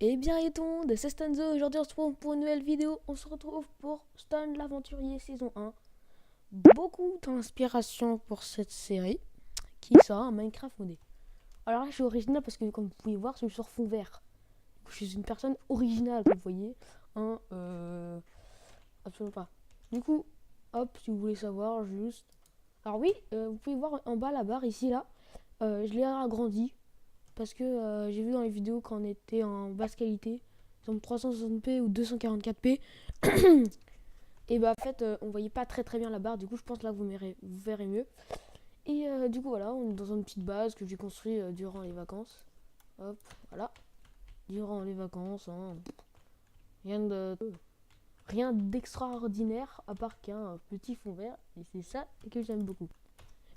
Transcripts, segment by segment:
Et bien et tout le monde, c'est Stanzo, aujourd'hui on se retrouve pour une nouvelle vidéo, on se retrouve pour Stan l'Aventurier saison 1. Beaucoup d'inspiration pour cette série, qui sera un Minecraft modé. Alors là je suis original parce que comme vous pouvez voir, je suis sur fond vert. Je suis une personne originale comme vous voyez, hein, absolument pas. Du coup, hop, si vous voulez savoir juste... Alors oui, vous pouvez voir en bas la barre ici là, je l'ai agrandi. Parce que j'ai vu dans les vidéos quand on était en basse qualité, exemple 360p ou 244p, et bah en fait on voyait pas très bien la barre, du coup je pense là vous verrez mieux. Et du coup voilà, on est dans une petite base que j'ai construit durant les vacances. Hop, voilà, durant les vacances, hein. Rien de rien d'extraordinaire à part qu'un petit fond vert, et c'est ça que j'aime beaucoup.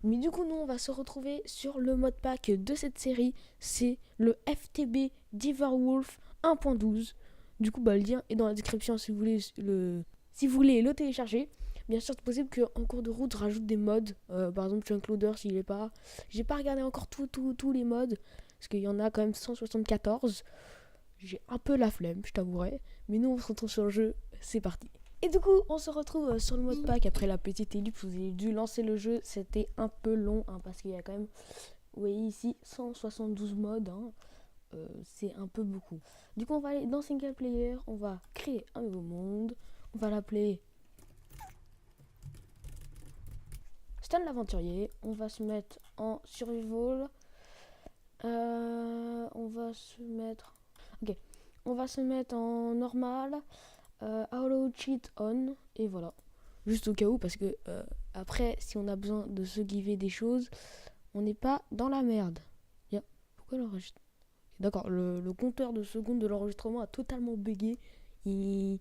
Mais du coup, nous, on va se retrouver sur le mode pack de cette série. C'est le FTB Wolf 1.12. Du coup, bah, le lien est dans la description si vous voulez le télécharger. Bien sûr, c'est possible qu'en cours de route, je rajoute des mods. Par exemple, Chunkloader, s'il est pas... J'ai pas regardé encore tous les mods. Parce qu'il y en a quand même 174. J'ai un peu la flemme, je t'avouerai. Mais nous, on se retrouve sur le jeu. C'est parti. Et du coup, on se retrouve sur le mode pack après la petite ellipse. Vous avez dû lancer le jeu, c'était un peu long hein, parce qu'il y a quand même, vous voyez ici, 172 modes. Hein. C'est un peu beaucoup. Du coup, on va aller dans single player. On va créer un nouveau monde. On va l'appeler Stan l'Aventurier. On va se mettre en survival. On va se mettre. Ok. On va se mettre en normal. Auto cheat on. Et voilà. Juste au cas où, parce que après, si on a besoin de se giver des choses, on n'est pas dans la merde. Yeah. Pourquoi l'enregistrement? D'accord, le compteur de secondes de l'enregistrement a totalement bugué. Il...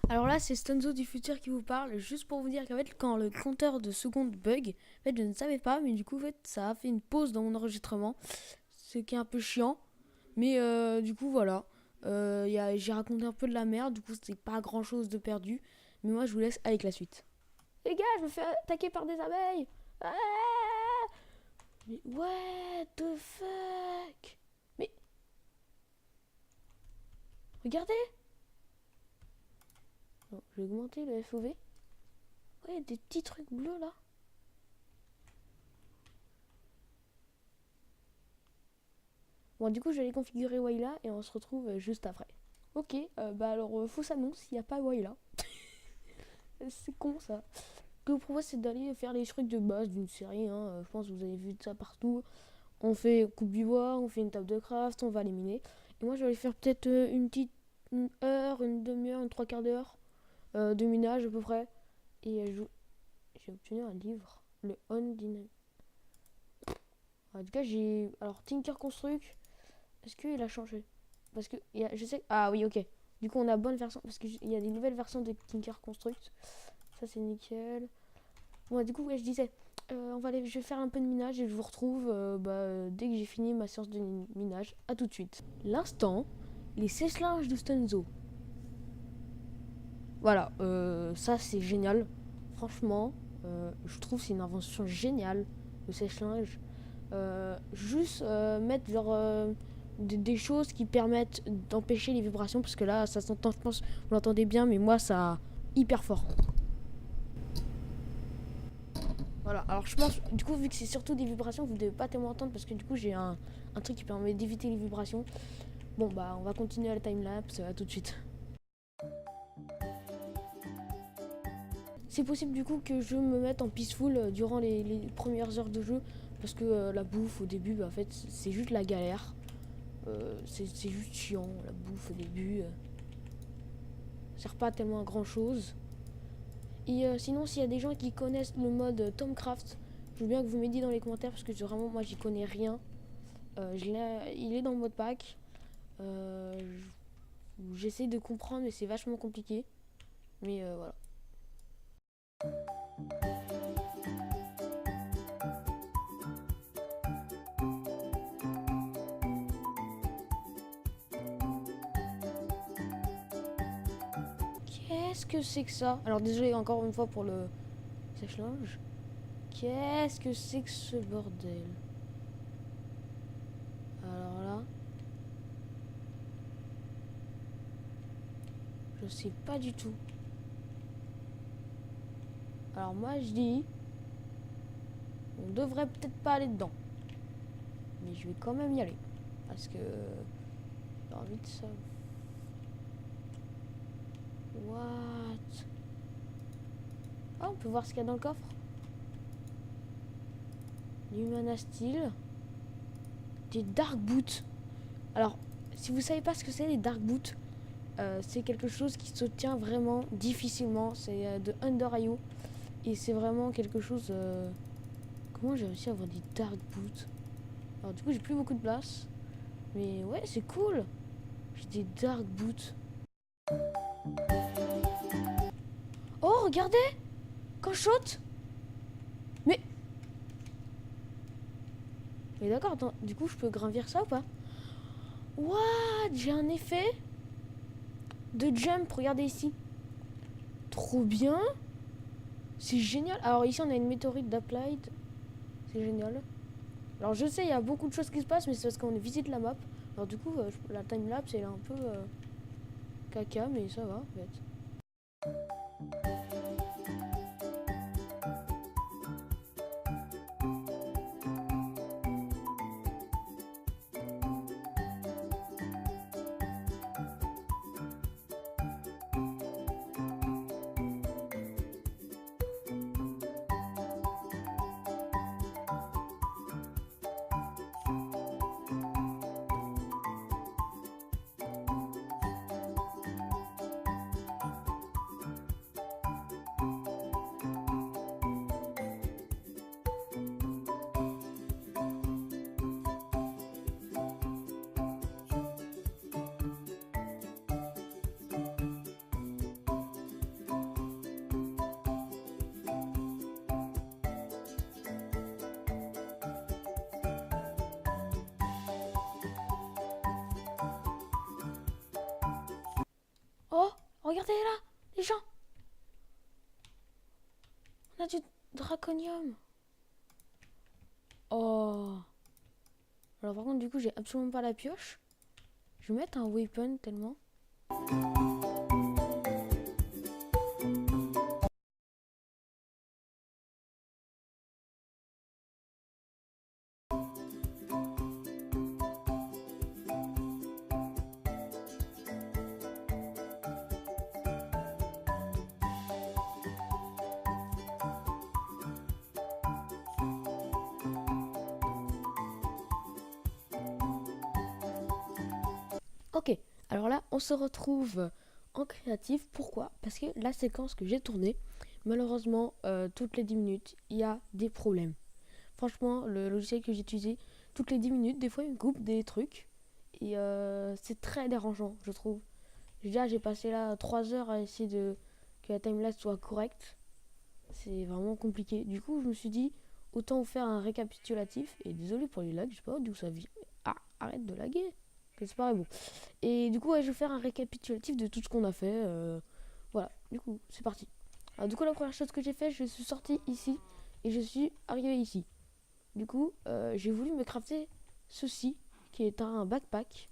Alors là, c'est Stunzo du futur qui vous parle, juste pour vous dire qu'en fait, quand le compteur de secondes bug, en fait, je ne savais pas, mais du coup, en fait, ça a fait une pause dans mon enregistrement, ce qui est un peu chiant. Mais du coup, voilà. J'ai raconté un peu de la merde, du coup, c'est pas grand chose de perdu. Mais moi, je vous laisse avec la suite. Les gars, je me fais attaquer par des abeilles. Ah, mais what the fuck? Mais regardez. Non, je vais augmenter le FOV. Ouais, des petits trucs bleus là. Bon, du coup, je vais les configurer Wayla et on se retrouve juste après. Ok, bah alors, fausse annonce, il n'y a pas Wayla. C'est con ça. Ce que je vous propose, c'est d'aller faire les trucs de base d'une série. Hein. Je pense que vous avez vu ça partout. On fait coupe du bois, on fait une table de craft, on va les miner. Et moi, je vais aller faire peut-être une heure, une demi-heure, une trois quarts d'heure de minage à peu près. Et j'ai obtenu un livre, le On Dynamic. En tout cas, j'ai. Alors, Tinker Construct, est-ce qu'il a changé? Parce que je sais. Ah oui, ok. Du coup, on a bonne version. Parce qu'il y a des nouvelles versions de Tinker Construct. Ça, c'est nickel. Bon, du coup, ouais, je disais. Je vais faire un peu de minage et je vous retrouve dès que j'ai fini ma séance de minage. A tout de suite. L'instant, les sèche-linges de Stunzo. Voilà, ça c'est génial. Franchement, je trouve que c'est une invention géniale, le sèche-linge. Juste mettre genre des choses qui permettent d'empêcher les vibrations, parce que là, ça s'entend, je pense, vous l'entendez bien, mais moi, ça hyper fort. Voilà, alors je pense, du coup, vu que c'est surtout des vibrations, vous ne devez pas tellement entendre, parce que du coup, j'ai un truc qui permet d'éviter les vibrations. Bon, bah, on va continuer à la timelapse, à tout de suite. C'est possible du coup que je me mette en peaceful durant les premières heures de jeu parce que la bouffe au début, bah, en fait, c'est juste la galère. C'est juste chiant, la bouffe au début. Ça sert pas tellement à grand chose. Et sinon, s'il y a des gens qui connaissent le mode Tomcraft, je veux bien que vous m'aidiez dans les commentaires parce que vraiment, moi, j'y connais rien. Il est dans le mode pack. Euh, J'essaie de comprendre, mais c'est vachement compliqué. Mais voilà. Qu'est-ce que c'est que ça? Alors désolé encore une fois pour le sèche-linge. Qu'est-ce que c'est que ce bordel? Alors là. Je sais pas du tout. Alors moi je dis, on devrait peut-être pas aller dedans. Mais je vais quand même y aller. Parce que j'ai envie de ça. What? Ah, on peut voir ce qu'il y a dans le coffre. L'Humana Steel. Des Dark Boots. Alors, si vous savez pas ce que c'est les Dark Boots, c'est quelque chose qui se tient vraiment difficilement. C'est de Under.io. Et c'est vraiment quelque chose... Comment j'ai réussi à avoir des Dark Boots? Alors du coup, j'ai plus beaucoup de place. Mais ouais, c'est cool. J'ai des Dark Boots. Oh, regardez! Quand je saute! Mais d'accord, attends, du coup, je peux gravir ça ou pas? What? J'ai un effet de jump, regardez ici. Trop bien! C'est génial. Alors ici, on a une météorite d'Applied. C'est génial. Alors je sais, il y a beaucoup de choses qui se passent, mais c'est parce qu'on visite la map. Alors du coup, la timelapse, elle est un peu caca, mais ça va, en fait. Oh, regardez là, les gens. On a du draconium. Oh. Alors par contre, du coup, j'ai absolument pas la pioche. Je vais mettre un weapon tellement. Ok, alors là, on se retrouve en créatif. Pourquoi? Parce que la séquence que j'ai tournée, malheureusement, toutes les 10 minutes, il y a des problèmes. Franchement, le logiciel que j'ai utilisé, toutes les 10 minutes, des fois, il me coupe des trucs. Et c'est très dérangeant, je trouve. Déjà, j'ai passé là 3 heures à essayer que la timelapse soit correcte. C'est vraiment compliqué. Du coup, je me suis dit, autant vous faire un récapitulatif. Et désolé pour les lags, je sais pas d'où ça vient. Ah, arrête de laguer. C'est pas bon. Et du coup, ouais, je vais faire un récapitulatif de tout ce qu'on a fait. Voilà, du coup, c'est parti. Alors, du coup, la première chose que j'ai fait, je suis sorti ici et je suis arrivé ici. Du coup, j'ai voulu me crafter ceci, qui est un backpack.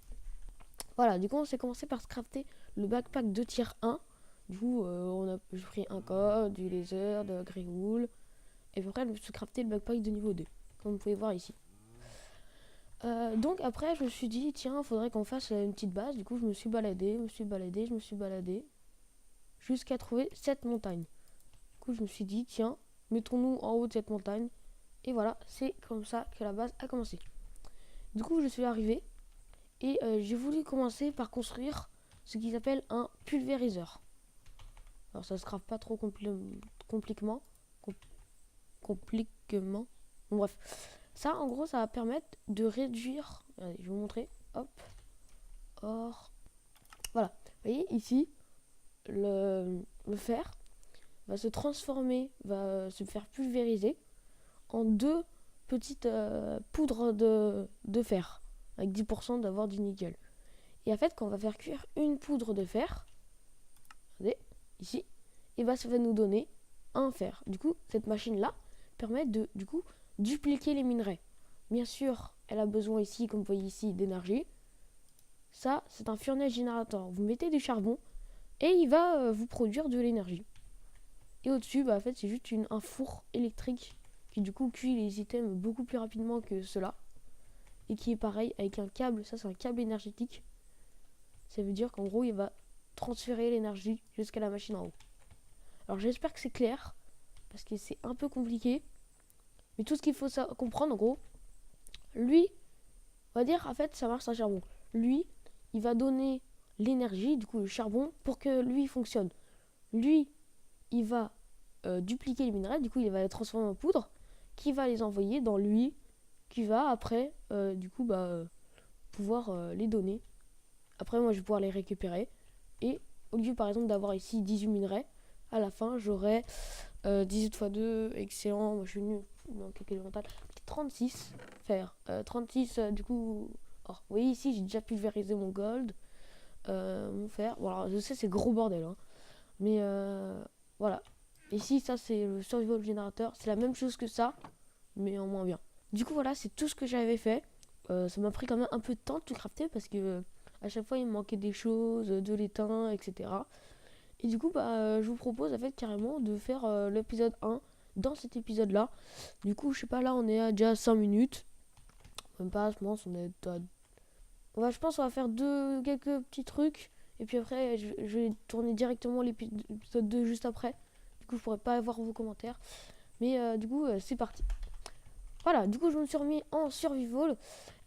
Voilà, du coup, on s'est commencé par se crafter le backpack de tier 1. Du coup, j'ai pris un code, du laser, de la grey wool. Et après, je me suis crafté le backpack de niveau 2, comme vous pouvez voir ici. Donc après, je me suis dit, tiens, faudrait qu'on fasse une petite base. Du coup, je me suis baladé, jusqu'à trouver cette montagne. Du coup, je me suis dit, tiens, mettons-nous en haut de cette montagne. Et voilà, c'est comme ça que la base a commencé. Du coup, je suis arrivé et j'ai voulu commencer par construire ce qu'ils appellent un pulvériseur. Alors, ça se craft pas trop compliquement. Compliquement. Bon, bref. Ça, en gros, ça va permettre de réduire... Allez, je vais vous montrer. Hop. Or. Voilà. Vous voyez, ici, le fer va se transformer, va se faire pulvériser en 2 petites poudres de fer. Avec 10% d'avoir du nickel. Et en fait, quand on va faire cuire une poudre de fer, regardez, ici, et bah, ça va nous donner un fer. Du coup, cette machine-là permet de, du coup, dupliquer les minerais. Bien sûr, elle a besoin ici, comme vous voyez ici, d'énergie. Ça, c'est un furnace générateur. Vous mettez du charbon, Et il va vous produire de l'énergie. Et au-dessus, bah, en fait, c'est juste un four électrique qui du coup cuit les items beaucoup plus rapidement que cela. Et qui est pareil avec un câble, ça c'est un câble énergétique. Ça veut dire qu'en gros, il va transférer l'énergie jusqu'à la machine en haut. Alors j'espère que c'est clair, parce que c'est un peu compliqué. Mais tout ce qu'il faut comprendre, en gros, lui, on va dire, en fait, ça marche un charbon. Lui, il va donner l'énergie, du coup le charbon, pour que lui fonctionne. Lui, il va dupliquer les minerais, du coup il va les transformer en poudre, qui va les envoyer dans lui, qui va après, du coup, pouvoir les donner. Après, moi, je vais pouvoir les récupérer. Et au lieu, par exemple, d'avoir ici 18 minerais, à la fin, j'aurai 18 x 2, excellent. Moi, je suis nul dans le calcul mental. 36 faire. 36, du coup. Oh, vous voyez ici, j'ai déjà pulvérisé mon gold, mon fer. Voilà, je sais, c'est gros bordel. Hein. Mais voilà. Ici, ça, c'est le survival générateur. C'est la même chose que ça, mais en moins bien. Du coup, voilà, c'est tout ce que j'avais fait. Ça m'a pris quand même un peu de temps de tout crafter parce que à chaque fois, il me manquait des choses, de l'étain, etc. Et du coup, je vous propose en fait carrément de faire l'épisode 1 dans cet épisode-là. Du coup, je sais pas, là, on est à déjà 5 minutes. Même pas, je pense, je pense qu'on va faire quelques petits trucs. Et puis après, je vais tourner directement l'épisode 2 juste après. Du coup, je pourrais pas avoir vos commentaires. Mais du coup, c'est parti. Voilà, du coup, je me suis remis en survival.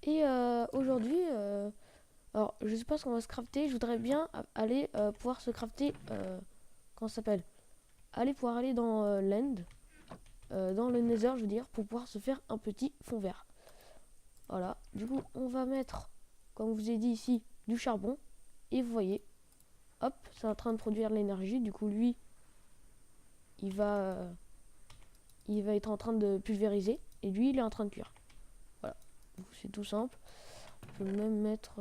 Et aujourd'hui, alors je sais pas ce qu'on va se crafter. Je voudrais bien aller pouvoir se crafter. Comment ça s'appelle? Pouvoir aller dans l'end. Dans le nether, je veux dire, pour pouvoir se faire un petit fond vert. Voilà, du coup, on va mettre, comme je vous ai dit ici, du charbon. Et vous voyez, hop, c'est en train de produire de l'énergie. Du coup, lui, il va être en train de pulvériser. Et lui, il est en train de cuire. Voilà, c'est tout simple. Je peux même mettre...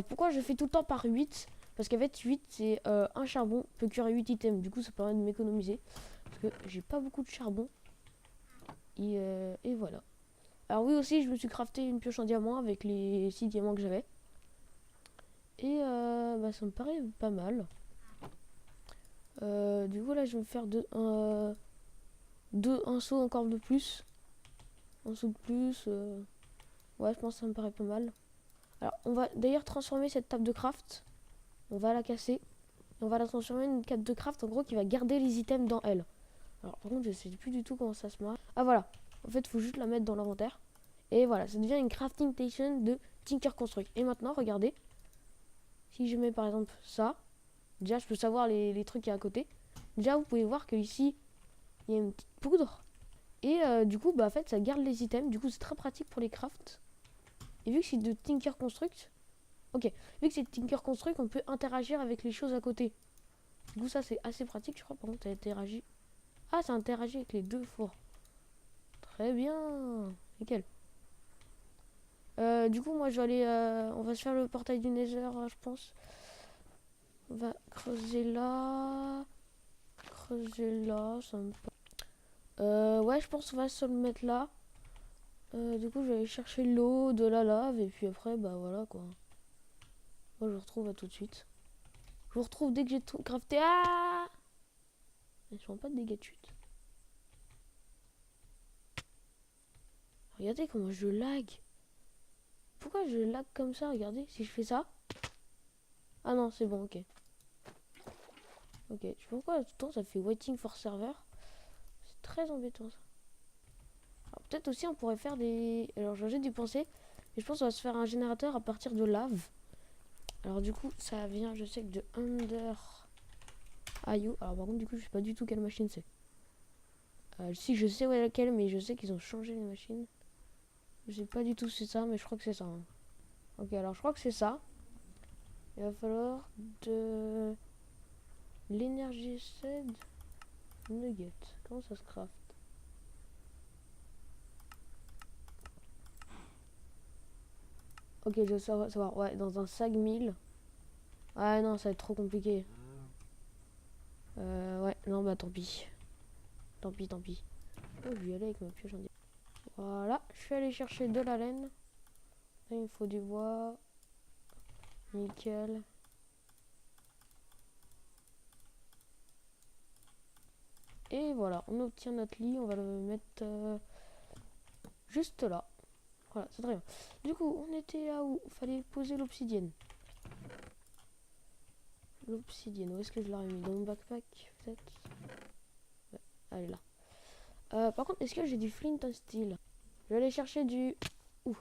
pourquoi je fais tout le temps par 8? Parce qu'en fait, 8, c'est un charbon peut cuire 8 items. Du coup, ça permet de m'économiser. Parce que j'ai pas beaucoup de charbon. Et voilà. Alors oui, aussi, je me suis crafté une pioche en diamant avec les 6 diamants que j'avais. Et ça me paraît pas mal. Du coup, là, je vais me faire un saut encore de plus. Un saut de plus. Ouais, je pense que ça me paraît pas mal. Alors, on va d'ailleurs transformer cette table de craft. On va la casser. Et on va la transformer en une table de craft, en gros, qui va garder les items dans elle. Alors, par contre, je sais plus du tout comment ça se marche. Ah, voilà. En fait, il faut juste la mettre dans l'inventaire. Et voilà, ça devient une crafting station de Tinker Construct. Et maintenant, regardez. Si je mets par exemple ça, déjà je peux savoir les trucs qui y a à côté. Déjà vous pouvez voir que ici il y a une petite poudre. Et du coup en fait ça garde les items. Du coup c'est très pratique pour les crafts. Et vu que c'est de Tinker Construct, ok, vu que c'est de Tinker Construct, on peut interagir avec les choses à côté. Du coup ça c'est assez pratique je crois. Par contre ça interagit. Ah ça interagit avec les deux fours. Très bien. Nickel. Du coup moi je vais aller. On va se faire le portail du Nether je pense. On va creuser là. Creuser là, ça me ouais, je pense qu'on va se le mettre là. Du coup, je vais aller chercher l'eau de la lave et puis après, voilà quoi. Moi, je vous retrouve à tout de suite. Je vous retrouve dès que j'ai tout crafté. Ah! Ils sont pas de dégâts de chute. Regardez comment je lag. Pourquoi je lag comme ça? Regardez, si je fais ça. Ah non, c'est bon, ok. Ok, je sais pas pourquoi tout le temps ça fait waiting for server. C'est très embêtant ça. Alors peut-être aussi on pourrait faire des... Alors j'ai dû penser. Mais je pense qu'on va se faire un générateur à partir de lave. Alors du coup ça vient je sais que de Under IO. Alors par contre du coup je sais pas du tout quelle machine c'est. Si je sais laquelle mais je sais qu'ils ont changé les machines. Je sais pas du tout si c'est ça mais je crois que c'est ça. Hein. Ok alors je crois que c'est ça. Il va falloir de l'énergie seed nugget. Comment ça se craft? Ok je veux savoir. Ouais dans un sac 1000. Ah non ça va être trop compliqué. Ouais non tant pis. Tant pis. Oh, je vais y aller avec ma pioche en diamant. Voilà, je suis allé chercher de la laine. Là, il me faut du bois. Nickel. Et voilà, on obtient notre lit. On va le mettre juste là. Voilà, c'est très bien. Du coup, on était là où il fallait poser l'obsidienne. L'obsidienne, où est-ce que je l'aurais mis? Dans mon backpack, peut-être? Ouais, elle est là. Par contre, est-ce que j'ai du flint and steel? Je vais aller chercher du... Ouh.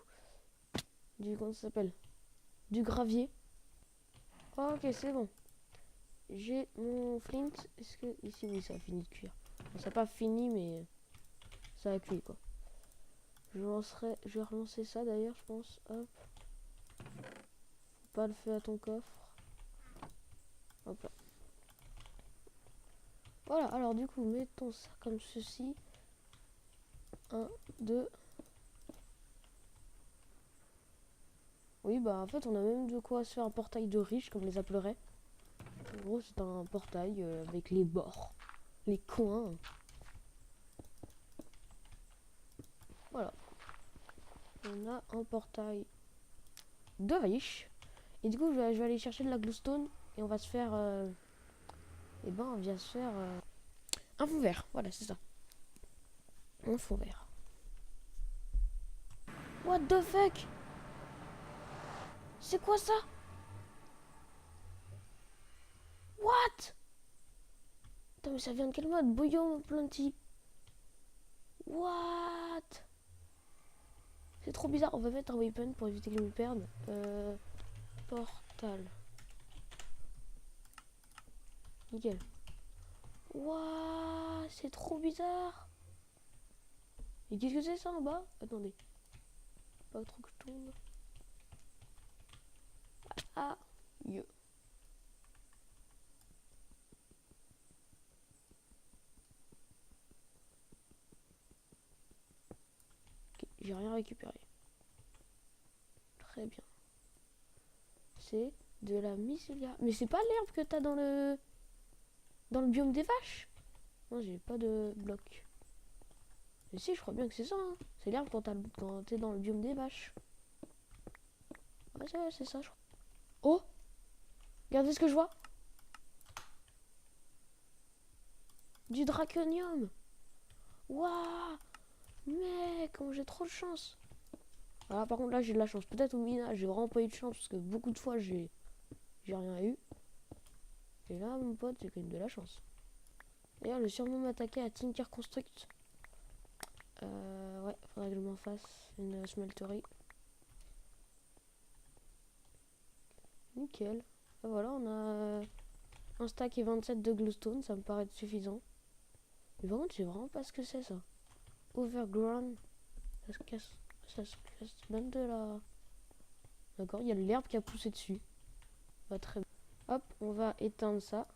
Comment ça s'appelle? Du gravier. Ok, c'est bon. J'ai mon flint. Est-ce que... Ici, oui, ça a fini de cuire. Bon, ça n'a pas fini, mais... Ça a cuit, quoi. Je vais relancer ça, d'ailleurs, je pense. Hop. Faut pas le faire à ton coffre. Hop là. Voilà, alors du coup, mettons ça comme ceci. 1, 2. Oui, bah en fait, on a même de quoi se faire un portail de riche, comme on les appellerait. En gros, c'est un portail avec les bords, les coins. Voilà. On a un portail de riche. Et du coup, je vais aller chercher de la glowstone et on va se faire... et ben, on vient se faire un fond vert. Voilà, c'est ça. Un fond vert. What the fuck? C'est quoi ça? What? Attends, mais ça vient de quel mode? Bouillon plenty. What? C'est trop bizarre. On va mettre un weapon pour éviter que je me perde. Portal. Nickel. Waouh, c'est trop bizarre. Et qu'est-ce que c'est ça en bas? Attendez. Pas trop que je tombe. Ah, yo. Ok, j'ai rien récupéré. Très bien. C'est de la mycélia. Mais c'est pas l'herbe que t'as dans le biome des vaches? Non, j'ai pas de bloc. Mais si, je crois bien que c'est ça. Hein. C'est l'herbe quand t'es dans le biome des vaches. Ouais, c'est ça, je crois. Oh! Regardez ce que je vois. Du draconium. Waouh! Mec, comment j'ai trop de chance. Alors par contre là j'ai de la chance. Peut-être au minage j'ai vraiment pas eu de chance parce que beaucoup de fois j'ai rien eu. Et là mon pote j'ai quand même de la chance. D'ailleurs je vais sûrement m'attaquer à Tinker Construct. Ouais, faudrait que je m'en fasse une smelterie. Nickel. Et voilà, on a un stack et 27 de glowstone, ça me paraît suffisant. Mais par contre, je sais vraiment pas ce que c'est ça. Overgrown. Ça se casse même de la... D'accord, il y a de l'herbe qui a poussé dessus. Pas très bien. Hop, on va éteindre ça.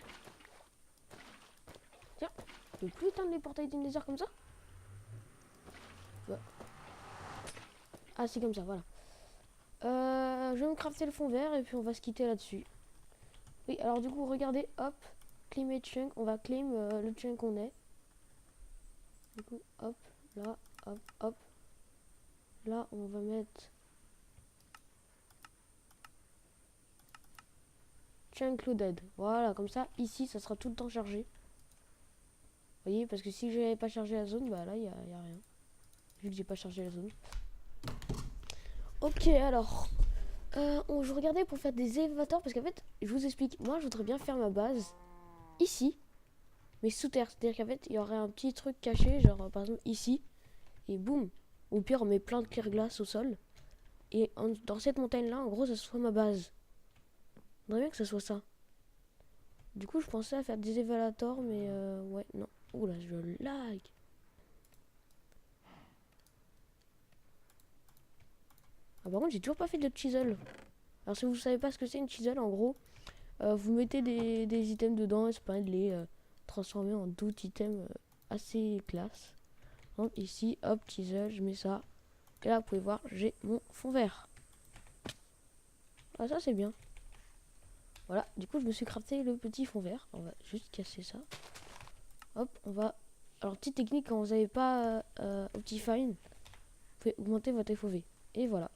Tiens, je peux plus éteindre les portails du désert comme ça? Ouais. Ah, c'est comme ça, voilà. Je vais me crafter le fond vert et puis on va se quitter là-dessus. Oui, alors du coup, regardez, hop, claim chunk, on va claim le chunk qu'on est. Du coup, hop, là, hop, hop. Là, on va mettre chunk loaded. Voilà, comme ça, ici, ça sera tout le temps chargé. Vous voyez, parce que si je n'avais pas chargé la zone, bah là, il y a rien. Vu que j'ai pas chargé la zone. Ok, alors, je regardais pour faire des élévateurs, parce qu'en fait, je vous explique, moi, je voudrais bien faire ma base ici, mais sous terre. C'est-à-dire qu'en fait, il y aurait un petit truc caché, genre, par exemple, ici, et boum. Au pire, on met plein de clear glace au sol. Et dans cette montagne-là, en gros, ça soit ma base. J'aimerais bien que ça soit ça. Du coup, je pensais à faire des évalators, mais ouais, non. Oula, je lag. Ah, par contre, j'ai toujours pas fait de chisel. Alors, si vous savez pas ce que c'est une chisel, en gros, vous mettez des items dedans et ça permet de les transformer en d'autres items assez classe. Donc, ici, hop, chisel, je mets ça. Et là, vous pouvez voir, j'ai mon fond vert. Ah, ça, c'est bien. Voilà, du coup, je me suis crafté le petit fond vert. On va juste casser ça. Hop, on va... Alors, petite technique, quand vous n'avez pas Optifine, vous pouvez augmenter votre FOV. Et voilà.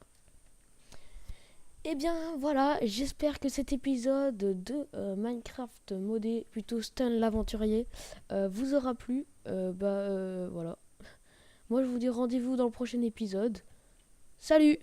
Et bien voilà, j'espère que cet épisode de Minecraft modé, plutôt Stan l'aventurier, vous aura plu. Voilà. Moi je vous dis rendez-vous dans le prochain épisode. Salut!